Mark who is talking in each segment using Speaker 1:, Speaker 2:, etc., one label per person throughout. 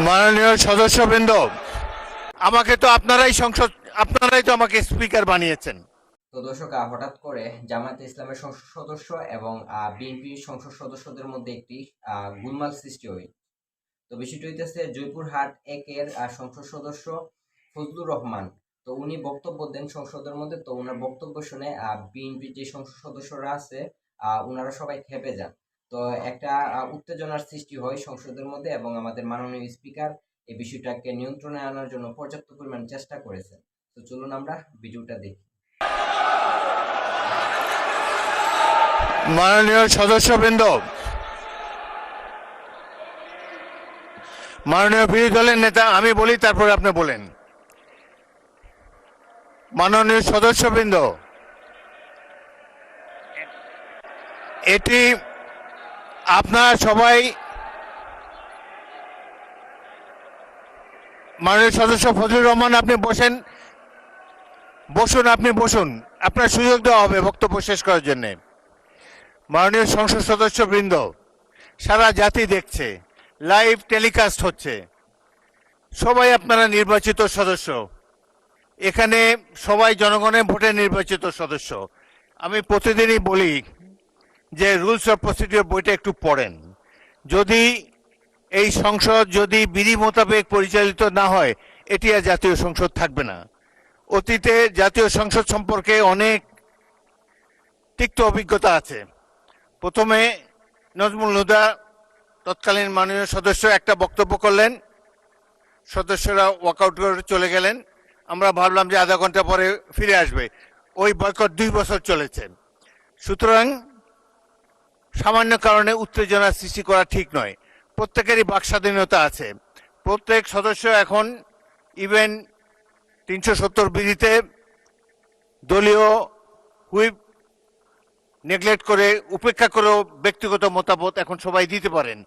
Speaker 1: মাননীয় সদস্যবৃন্দ, আমাকে তো আপনারাই তো আমাকে স্পিকার বানিয়েছেন।
Speaker 2: তো দর্শক হঠাৎ করে জামায়াতে ইসলামের সংসদ সদস্য এবং বিএনপি সংসদ সদস্যদের মধ্যে একটি গোলমাল সৃষ্টি হয়। তো বিষয়টি হইতেছে জয়পুরহাট একের সংসদ সদস্য ফজলুর রহমান। তো উনি বক্তব্য দেন সংসদের মধ্যে। তো ওনার বক্তব্য শুনে বিএনপির যে সংসদ সদস্যরা আছে ওনারা সবাই খেপে যান। তো একটা উত্তেজনার সৃষ্টি হয় সংসদের মধ্যে এবং আমাদের মাননীয় স্পিকার এই বিষয়টাকে নিয়ন্ত্রণে আনার জন্য পর্যাপ্ত পরিমাণ চেষ্টা করেছেন। তো চলুন আমরা ভিডিওটা দেখি।
Speaker 1: মাননীয় সদস্যবৃন্দ, মাননীয় বিরোধী দলের নেতা, আমি বলি তারপরে আপনি বলেন। মাননীয় সদস্যবৃন্দ, এটি আপনারা সবাই, মাননীয় সদস্য ফজলুর রহমান, আপনি বসুন, আপনি বসুন, আপনার সুযোগ দেওয়া হবে বক্তব্য শেষ করার জন্য। মাননীয় সংসদ সদস্যবৃন্দ, সারা জাতি দেখছে, লাইভ টেলিকাস্ট হচ্ছে, সবাই আপনারা নির্বাচিত সদস্য, এখানে সবাই জনগণের ভোটে নির্বাচিত সদস্য। আমি প্রতিদিনই বলি যে রুলস অফ প্রসিডিওর বইটা একটু পড়েন। যদি এই সংসদ যদি বিধি মোতাবেক পরিচালিত না হয়, এটি আর জাতীয় সংসদ থাকবে না। অতীতে জাতীয় সংসদ সম্পর্কে অনেক তিক্ত অভিজ্ঞতা আছে। প্রথমে নজমুল হুদা তৎকালীন মাননীয় সদস্য একটা বক্তব্য করলেন, সদস্যরা ওয়াকআউট করে চলে গেলেন। আমরা ভাবলাম যে আধা ঘন্টা পরে ফিরে আসবে। ওই বয়কট 2 বছর চলেছে। সুতরাং সামান্য কারণে উত্তেজনা সৃষ্টি করা ঠিক নয়। প্রত্যেকেরই বাক স্বাধীনতা আছে। প্রত্যেক সদস্য এখন ইভেন 370 বিধিতে দলীয় হুইপ নেগলেক্ট করে, উপেক্ষা করেও ব্যক্তিগত মতামত এখন সবাই দিতে পারেন।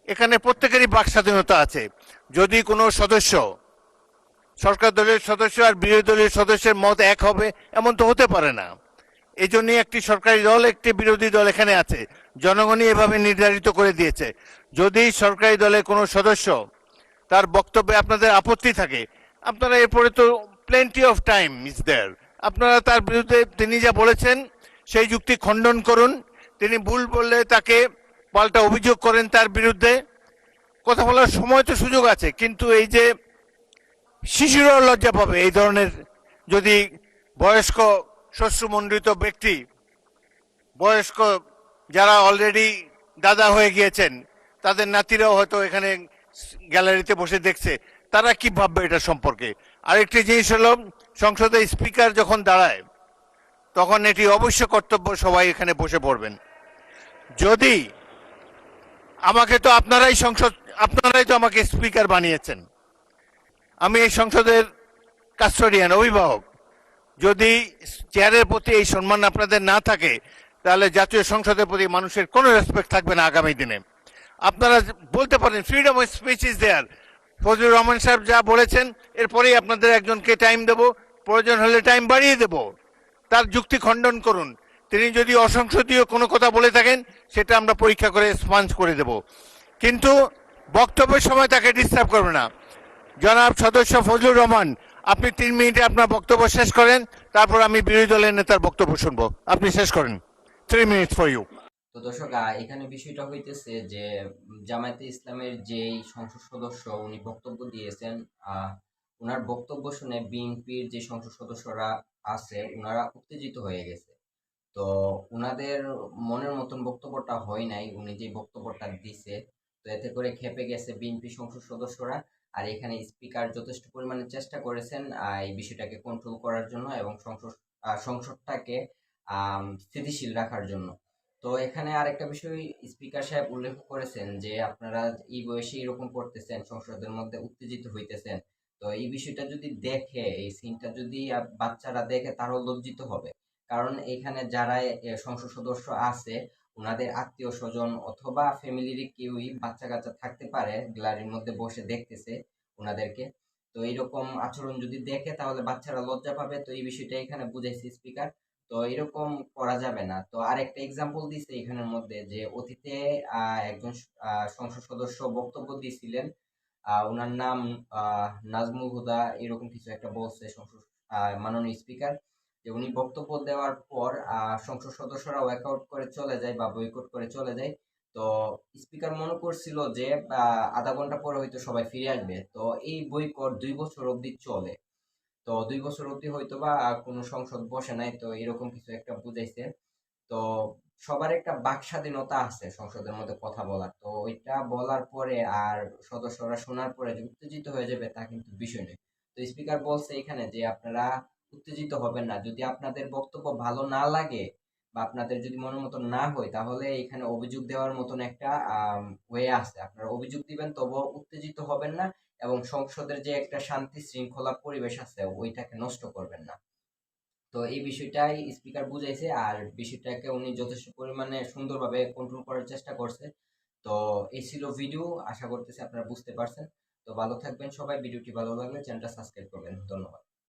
Speaker 1: এখানে প্রত্যেকেরই বাক স্বাধীনতা আছে। যদি কোনো সদস্য, সরকার দলের সদস্য আর বিরোধী দলের সদস্যের মত এক হবে, এমন তো হতে পারে না। এই জন্যই একটি সরকারি দল, একটি বিরোধী দল এখানে আছে। জনগণই এভাবে নির্ধারিত করে দিয়েছে। যদি সরকারি দলের কোনো সদস্য তার বক্তব্যে আপনাদের আপত্তি থাকে, আপনারা এরপরে তো plenty of time is there, আপনারা তার বিরুদ্ধে তিনি যা বলেছেন সেই যুক্তি খণ্ডন করুন। তিনি ভুল বললে তাকে পাল্টা অভিযোগ করেন তার বিরুদ্ধে। কথা বলার সময় তো সুযোগ আছে, কিন্তু এই যে শিশুরাও লজ্জা পাবে এই ধরনের, যদি বয়স্ক শ্বশ্রুমণ্ডিত ব্যক্তি, বয়স্ক যারা অলরেডি দাদা হয়ে গিয়েছেন, তাদের নাতিরাও হয়তো এখানে গ্যালারিতে বসে দেখছে, তারা কি ভাববে এটা সম্পর্কে। আরেকটি জিনিস হলো, সংসদে স্পিকার যখন দাঁড়ায় তখন এটি অবশ্য কর্তব্য সবাই এখানে বসে পড়বেন। যদি আমাকে তো আপনারাই তো আমাকে স্পিকার বানিয়েছেন, আমি এই সংসদের কাস্টোডিয়ান, অভিভাবক। যদি চেয়ারের প্রতি এই সম্মান আপনাদের না থাকে, তাহলে জাতীয় সংসদের প্রতি মানুষের কোনো রেসপেক্ট থাকবে না আগামী দিনে। আপনারা বলতে পারেন freedom of speech is there, Fazlur Rahman সাহেব যা বলেছেন এরপরেই আপনাদের একজনকে টাইম দেব, প্রয়োজন হলে টাইম বাড়িয়ে দেব, তার যুক্তি খণ্ডন করুন। তিনি যদি অসংসদীয় কোনো কথা বলে থাকেন, সেটা আমরা পরীক্ষা করে স্পঞ্জ করে দেব, কিন্তু বক্তব্যের সময় তাকে ডিস্টার্ব করবে না। জনাব সদস্য ফজলুর রহমান, আপনি 3 মিনিটে আপনার বক্তব্য শেষ করেন, তারপর আমি বিরোধী দলের নেতার বক্তব্য শুনবো। আপনি শেষ করেন। 3 মিনিটস ফর ইউ।
Speaker 2: তো দর্শক এখানে বিষয়টা হইতেছে যে জামায়াতে ইসলামের যে সংসদ সদস্য উনি বক্তব্য দিয়েছেন, ওনার বক্তব্য শুনে বিএনপির যে সংসদ সদস্যরা আছে ওনারা উত্তেজিত হয়ে গেছে। তো উনাদের মনের মতন বক্তব্যটা হয় নাই, উনি যে বক্তব্যটা দিছে। তো এতে করে খেপে গেছে বিএনপি সংসদ সদস্যরা। আর এখানে স্পিকার যথেষ্ট পরিমাণে চেষ্টা করেছেন এই বিষয়টাকে কন্ট্রোল করার জন্য এবং সংসদটাকে স্থিতিশীল রাখার জন্য। তো এখানে আরেকটা বিষয় স্পিকার সাহেব উল্লেখ করেছেন যে আপনারা এই বয়সে এরকম করতেছেন, সংসদের মধ্যে উত্তেজিত হইতেছেন। তো এই বিষয়টা যদি দেখে, এই সিনটা যদি বাচ্চারা দেখে, তারাও লজ্জিত হবে। কারণ এখানে যারা সংসদ সদস্য আছে ওনাদের আত্মীয় স্বজন অথবা ফ্যামিলির কেউই বাচ্চা কাচ্চা থাকতে পারে গ্যালারির মধ্যে বসে দেখতেছে ওনাদেরকে। তো এইরকম আচরণ যদি দেখে তাহলে বাচ্চারা লজ্জা পাবে। তো এই বিষয়টা এখানে বুঝাইছে স্পিকার। তো এরকম করা যাবে না। তো আরেকটা এক্সাম্পল দিছে এখানের মধ্যে যে অতীতে একজন সংসদ সদস্য বক্তব্য দিয়েছিলেন ওনার নাম নাজমুল হুদা এরকম কিছু একটা বলছে সংসদ মাননীয় স্পিকার, যে উনি বক্তব্য দেওয়ার পর সংসদ সদস্যরা ওয়াকআউট করে চলে যায় বা বয়কট করে চলে যায়। তো স্পিকার মনে করছিল যে আধা ঘন্টা পরে হয়তো সবাই ফিরে আসবে, তো এই বয়কট 2 বছর অবধি চলে। তো 2 বছর অবধি হয়তো বা কোনো সংসদ বসে নাই, তো এরকম কিছু একটা বুঝাইছে। তো সবার একটা বাক স্বাধীনতা আছে সংসদের মধ্যে কথা বলার, তো ওইটা বলার পরে আর সদস্যরা শোনার পরে যে উত্তেজিত হয়ে যাবে তা কিন্তু বিষয় নয়। তো স্পিকার বলছে এখানে যে আপনারা উত্তেজিত হবেন না, যদি আপনাদের বক্তব্য ভালো না লাগে বা আপনাদের যদি মনের মতো না হয় তাহলে এখানে অভিযোগ দেওয়ার মতন একটা ওয়ে আছে, আপনারা অভিযোগ দিবেন, তবুও উত্তেজিত হবেন না এবং সংসদের যে একটা শান্তি শৃঙ্খলা পরিবেশ আছে ওইটাকে নষ্ট করবেন না। তো এই বিষয়টাই স্পিকার বুঝাইছে, আর বিষয়টাকে উনি যথেষ্ট পরিমাণে সুন্দরভাবে কন্ট্রোল করার চেষ্টা করছে। তো এই ছিল ভিডিও, আশা করতেছি আপনারা বুঝতে পারছেন। তো ভালো থাকবেন সবাই, ভিডিওটি ভালো লাগলে চ্যানেলটা সাবস্ক্রাইব করবেন, ধন্যবাদ।